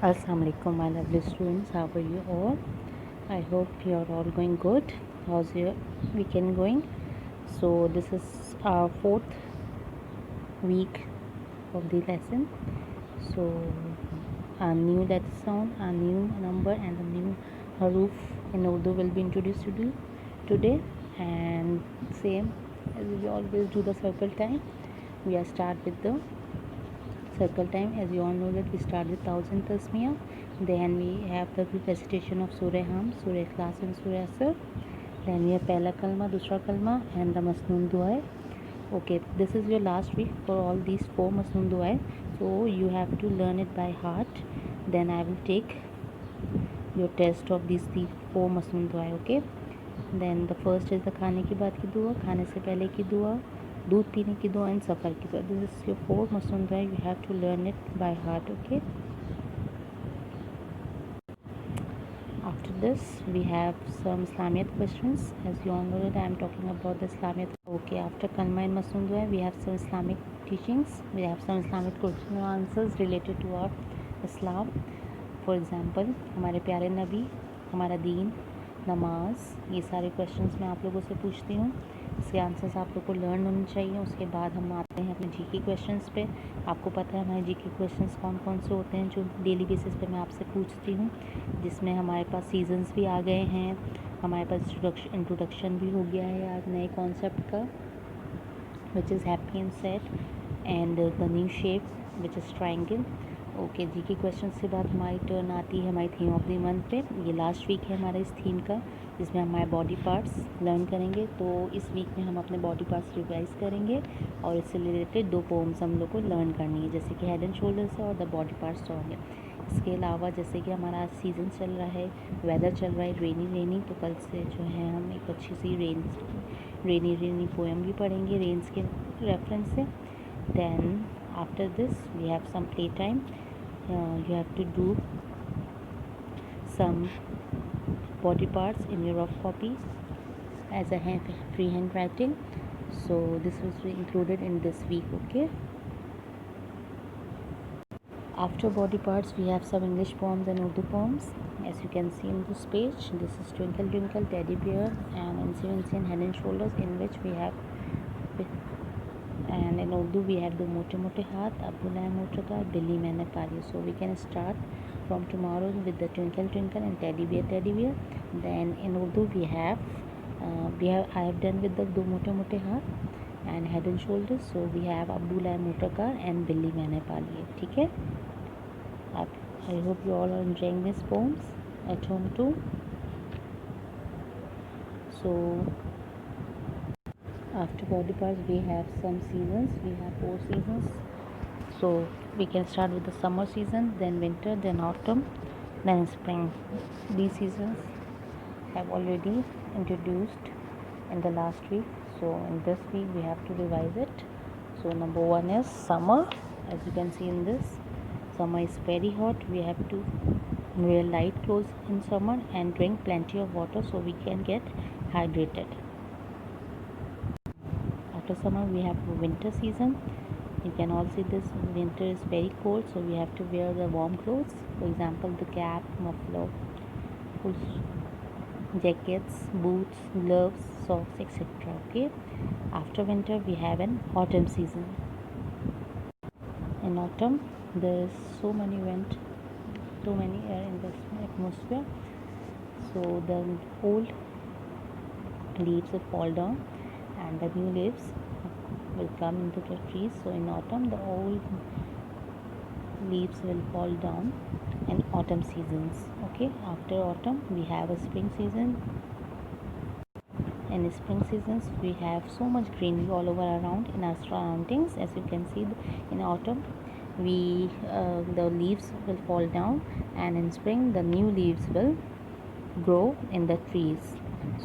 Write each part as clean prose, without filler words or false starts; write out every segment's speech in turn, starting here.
Assalamu alaikum, my lovely students. How are you all? I hope you are all going good. How's your weekend going? So this is our fourth week of the lesson. So a new lesson, a new number, and a new haruf in Urdu will be introduced to you today. And same as we always do the circle time. We are start with the circle time. As you all know that we start with 1000 tasmiyah, then we have the recitation of Surah Ham, Surah Ikhlas and Surah Asr, then we have pehla kalma, dusra kalma and the masnoon du'a. Okay, this is your last week for all these 4 masnoon du'a, so you have to learn it by heart. Then I will take your test of these 4 masnoon du'a. Okay, then the first is the खाने के बाद की दुआ, खाने से पहले की दुआ, दूध पीने की दुआ एंड सफ़र की दुआ. दिस इज योर 4 मसनून दुआ. You have to learn it by heart. Okay, after this we have some Islamiyat questions. As you all know that I am talking about the Islamiyat. Okay, after kalma and masnun dua we have some Islamic teachings. We have some Islamic question and answers related to our Islam. For example, हमारे प्यारे नबी, हमारा दीन, नमाज, ये सारे questions मैं आप लोगों से पूछती हूँ. इसके आंसर्स आप लोग को लर्न होने चाहिए. उसके बाद हम आते हैं अपने जीके क्वेश्चंस पे. आपको पता है हमारे जीके क्वेश्चंस कौन कौन से होते हैं जो डेली बेसिस पे मैं आपसे पूछती हूँ, जिसमें हमारे पास सीजन्स भी आ गए हैं, हमारे पास इंट्रोडक्शन भी हो गया है आज नए कॉन्सेप्ट का, which is happy and sad, and the new shape which is triangle. Okay, GK question के बाद हमारी टर्न आती है हमारी थीम ऑफ द मंथ पे. ये लास्ट वीक है हमारा इस थीम का, जिसमें हम हमारे बॉडी पार्ट्स लर्न करेंगे. तो इस वीक में हम अपने बॉडी पार्ट्स रिवाइज करेंगे और इससे रिलेटेड 2 पोम्स हम लोग को लर्न करनी है, जैसे कि हेड एंड शोल्डर्स और द बॉडी पार्ट्स सॉन्ग है. इसके अलावा जैसे कि हमारा सीज़न चल रहा है, वेदर चल रहा है रेनी, तो कल से जो है हम एक अच्छी सी रेनी पोएम भी पढ़ेंगे रेन्स के रेफरेंस से. Then after this we have some play time. You have to do some body parts in your rough copy as a free hand writing. So this was included in this week. Okay, after body parts we have some English poems and Urdu poems. As you can see in this page, this is Twinkle Twinkle Teddy Bear and Incy Wincy and Head and Shoulders, in which we have, and in Urdu we have the Mote Mote Haath, Abdullah Motraka, Billy Maine Pali. So we can start from tomorrow with the Twinkle Twinkle and Teddy Bear. Then in Urdu we have I have done with the Mote Mote Haath and Head and Shoulders. So we have Abdullah Motraka and Billy Maine Pali. ठीक है, I hope you all are enjoying these poems at home too. So after body parts we have some seasons. We have 4 seasons. So we can start with the summer season, then winter, then autumn, then spring. These seasons have already introduced in the last week, so in this week we have to revise it. So number 1 is summer. As you can see in this, summer is very hot. We have to wear light clothes in summer and drink plenty of water so we can get hydrated. After summer we have winter season. You can all see this, winter is very cold, so we have to wear the warm clothes. For example, the cap, muffler, jackets, boots, gloves, socks, etc. Okay, after winter we have an autumn season. In autumn there is so many air in the atmosphere, so the old leaves will fall down and the new leaves will come into the trees. So in autumn the old leaves will fall down in autumn seasons. Okay, after autumn we have a spring season. In spring seasons we have so much greenery all over around in our surroundings. As you can see, in autumn the leaves will fall down, and in spring the new leaves will grow in the trees.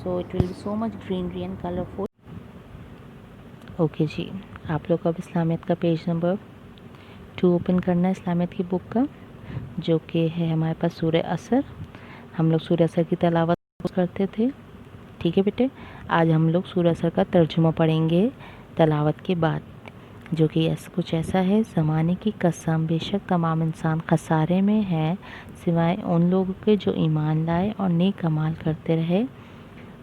So it will be so much greenery and colorful. Okay जी, आप लोग अब इस्लामियत का page number 2 open करना है इस्लामियत की book का, जो कि है हमारे पास सूरह असर. हम लोग सूरह असर की तलावत करते थे. ठीक है बेटे, आज हम लोग सूरह असर का तर्जुमा पढ़ेंगे तलावत के बाद. जो कि कुछ ऐसा है, ज़माने की कसम बेशक तमाम इंसान खसारे में है, सिवाय उन लोगों के जो ईमान लाए और नेक अमाल करते रहे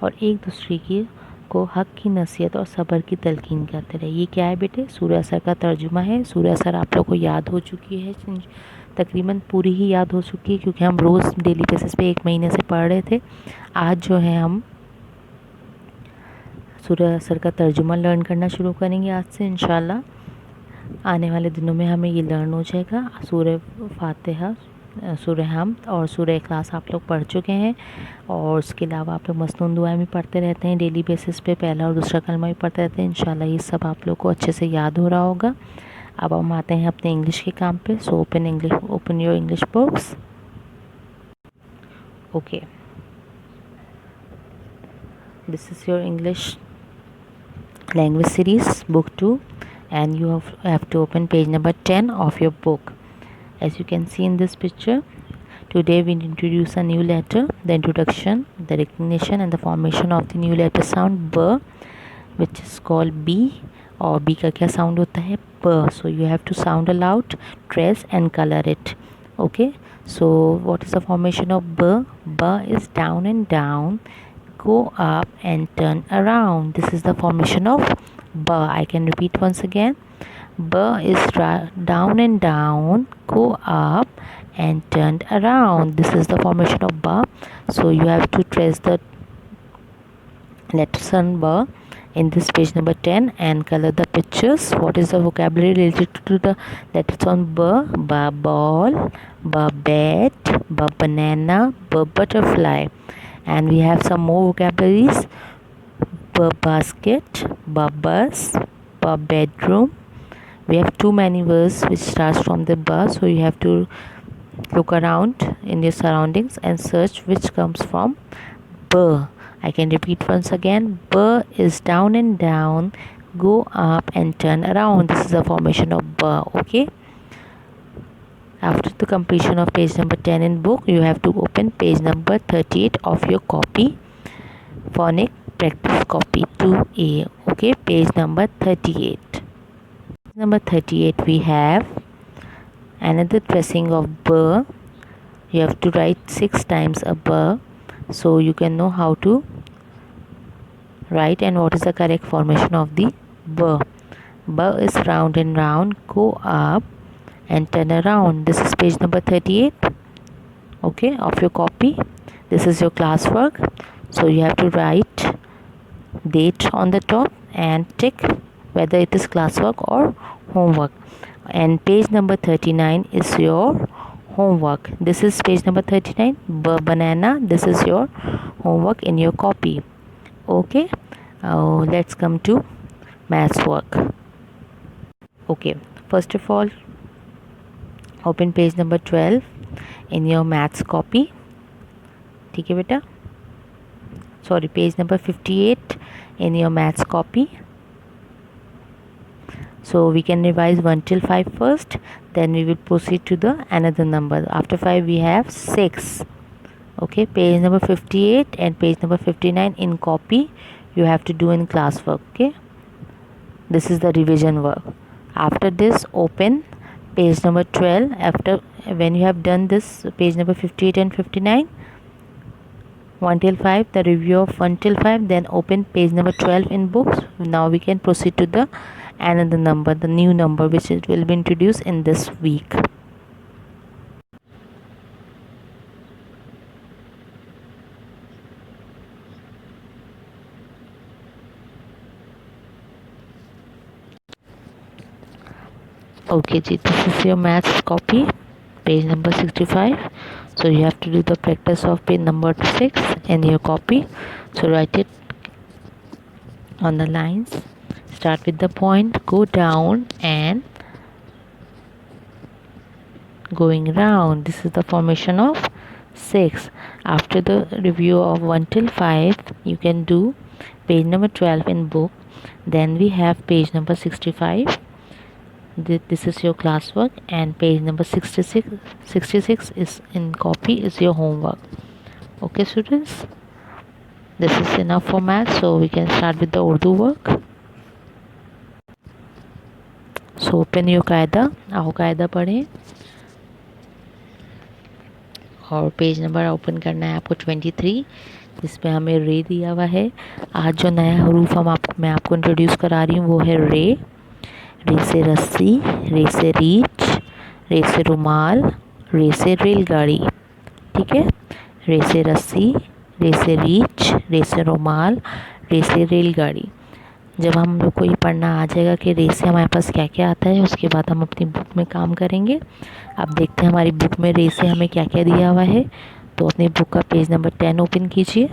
और एक दूसरे की को हक़ की नसीहत और सब्र की तलकीन करते रहे। ये क्या है बेटे? सूरह असर का तर्जुमा है। सूरह असर आप लोग को याद हो चुकी है, तकरीबन पूरी ही याद हो चुकी है, क्योंकि हम रोज़ डेली बेसिस पे 1 महीने से पढ़ रहे थे। आज जो है हम सूरह असर का तर्जुमा लर्न करना शुरू करेंगे आज से इंशाल्लाह। आने वाले दिनों में हमें ये लर्न हो जाएगा। सूरह फातिहा, सूरह हम्द और सूरह इखलास आप लोग पढ़ चुके हैं, और उसके अलावा आप लोग मसनून दुआएं भी पढ़ते रहते हैं डेली बेसिस पे, पहला और दूसरा कलमा भी पढ़ते रहते हैं। इंशाल्लाह ये सब आप लोग को अच्छे से याद हो रहा होगा। अब हम आते हैं अपने इंग्लिश के काम पे। So open your English books. Okay, this is your English language series book 2, and you have to open page number 10 of your book. As you can see in this picture, today we introduce a new letter, the introduction, the recognition and the formation of the new letter sound b, which is called b, or b का क्या sound होता है? b. So you have to sound aloud, trace and color it. Okay, so what is the formation of b? B is down and down, go up and turn around. This is the formation of b. I can repeat once again. B is down and down, go up and turn around. This is the formation of b. So you have to trace the letter sound b in this page number 10 and color the pictures. What is the vocabulary related to the letter sound b? B ball, b bat, b banana, b butterfly. And we have some more vocabularies: b basket, b bus, b bedroom. We have too many words which starts from the b, so you have to look around in your surroundings and search which comes from b. I can repeat once again. B is down and down, go up and turn around. This is the formation of b. Okay, after the completion of page number 10 in book, you have to open page number 38 of your copy, phonic practice copy 2A. Okay, page number 38. Number 38, we have another tracing of b. You have to write 6 times a b, so you can know how to write and what is the correct formation of the b. B is round and round, go up and turn around. This is page number 38, okay, of your copy. This is your classwork, so you have to write date on the top and tick whether it is classwork or homework. And page number 39 is your homework. This is page number 39, banana. This is your homework in your copy. Okay, let's come to maths work. Okay, first of all, open page number 12 in your maths copy. ठीक है बेटा, sorry, page number 58 in your maths copy. So we can revise 1 till 5 first, then we will proceed to the another number. After 5 we have 6. Okay, page number 58 and page number 59 in copy you have to do in classwork. Okay, this is the revision work. After this, open page number 12. After when you have done this page number 58 and 59, 1 till 5, the review of 1 till 5, then open page number 12 in books. Now we can proceed to the another number, the new number which it will be introduced in this week. Okay ji, this is your maths copy, page number 65. So you have to do the practice of page number 6 in your copy. So write it on the lines. Start with the point, go down and going round. This is the formation of 6. After the review of 1 till 5, you can do page number 12 in book. Then we have page number 65. This is your classwork, and page number 66 is in copy, is your homework. Okay students, this is enough for math, so we can start with the Urdu work. So open your कायदा, आओ कायदा पढ़ें। और page number open करना है आपको 23, जिसमें हमें रे दिया हुआ है। आज जो नया हरूफ मैं आपको इंट्रोड्यूस करा रही हूँ वो है रे। रे से रस्सी, रे से रीच, रे से रुमाल, रे से रेलगाड़ी। ठीक है, रे से रस्सी, रे से रीच, रे से रुमाल, रे से रेलगाड़ी। जब हम लोग को ये पढ़ना आ जाएगा कि रे से हमारे पास क्या क्या आता है, उसके बाद हम अपनी बुक में काम करेंगे। अब देखते हैं हमारी बुक में रे से हमें क्या क्या दिया हुआ है। तो अपनी बुक का पेज नंबर 10 ओपन कीजिए।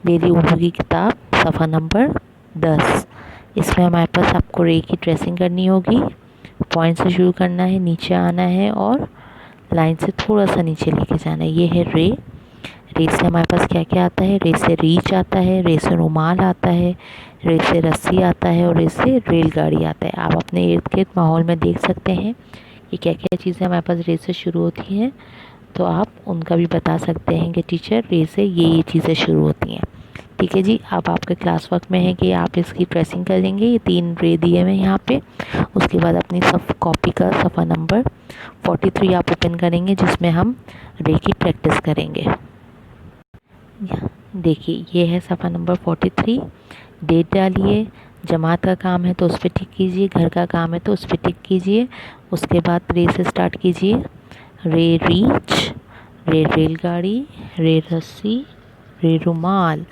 मेरी उर्दू की किताब सफ़ा नंबर 10। इसमें हमारे पास आपको रे की ट्रेसिंग करनी होगी। पॉइंट से शुरू करना है, नीचे आना है और लाइन से थोड़ा सा नीचे लेके जाना है। ये है रे। रे से हमारे पास क्या क्या आता है। रे से रीच आता है, रे से रुमाल आता है, रे से रस्सी आता है और रे से रेलगाड़ी आता है। आप अपने इर्द गिर्द माहौल में देख सकते हैं कि क्या क्या चीज़ें हमारे पास रे से शुरू होती हैं, तो आप उनका भी बता सकते हैं कि टीचर रे से ये चीज़ें शुरू होती हैं। ठीक है जी, अब आपके क्लास वर्क में है कि आप इसकी ट्रेसिंग करेंगे। ये 3 रे दिए हुए हैं यहाँ पे। उसके बाद अपनी कॉपी का सफ़ा नंबर 43 आप ओपन करेंगे, जिसमें हम रे की प्रैक्टिस करेंगे। देखिए, ये है सफ़ा नंबर 43। डेट डालिए। जमात का काम है तो उस पर टिक कीजिए, घर का काम है तो उस पर टिक कीजिए। उसके बाद रे से स्टार्ट कीजिए। रे रीच, रे रेलगाड़ी, रे रस्सी, रे रुमाल।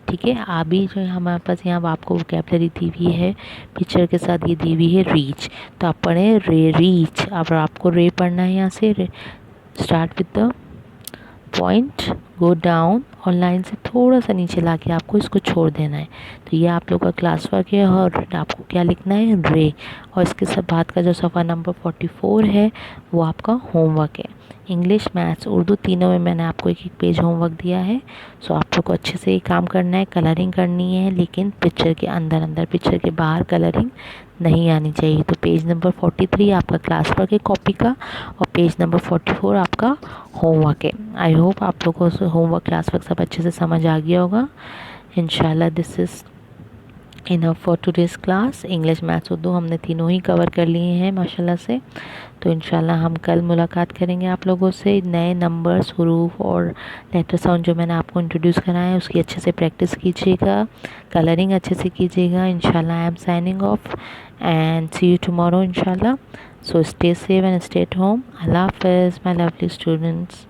ठीक है, अभी जो है हमारे पास यहाँ आपको वोकैबलरी दी हुई है पिक्चर के साथ, ये दी हुई है रीच। तो आप पढ़ें रे रीच। अब आपको रे पढ़ना है। यहाँ से start with the point, go down और लाइन से थोड़ा सा नीचे लाके आपको इसको छोड़ देना है। तो ये आप लोग का क्लास वर्क है और आपको क्या लिखना है, रे। और इसके साथ बाद का जो सफ़ा नंबर 44 है वो आपका होमवर्क है। इंग्लिश, मैथ्स, उर्दू तीनों में मैंने आपको एक एक पेज होमवर्क दिया है। सो आप लोग को अच्छे से ये काम करना है। कलरिंग करनी है, लेकिन पिक्चर के अंदर, पिक्चर के बाहर कलरिंग नहीं आनी चाहिए। तो पेज नंबर 43 आपका क्लास वर्क है कॉपी का, और पेज नंबर 44 आपका होमवर्क है। आई होप आप लोगों को होमवर्क, क्लास वर्क सब अच्छे से समझ आ गया होगा। इंशाल्लाह this is enough for today's class. English, maths, Urdu हमने तीनों ही कवर कर लिए हैं माशाल्लाह से। तो इंशाल्लाह हम कल मुलाकात करेंगे आप लोगों से। नए नंबर्स, हुरूफ और लेटर साउंड जो मैंने आपको इंट्रोड्यूस कराया है उसकी अच्छे से प्रैक्टिस कीजिएगा, कलरिंग अच्छे से कीजिएगा। इंशाल्लाह I am signing off and see you tomorrow इंशाल्लाह। So stay safe and stay at home. अल्लाह हाफ़िज़ माय लवली स्टूडेंट्स।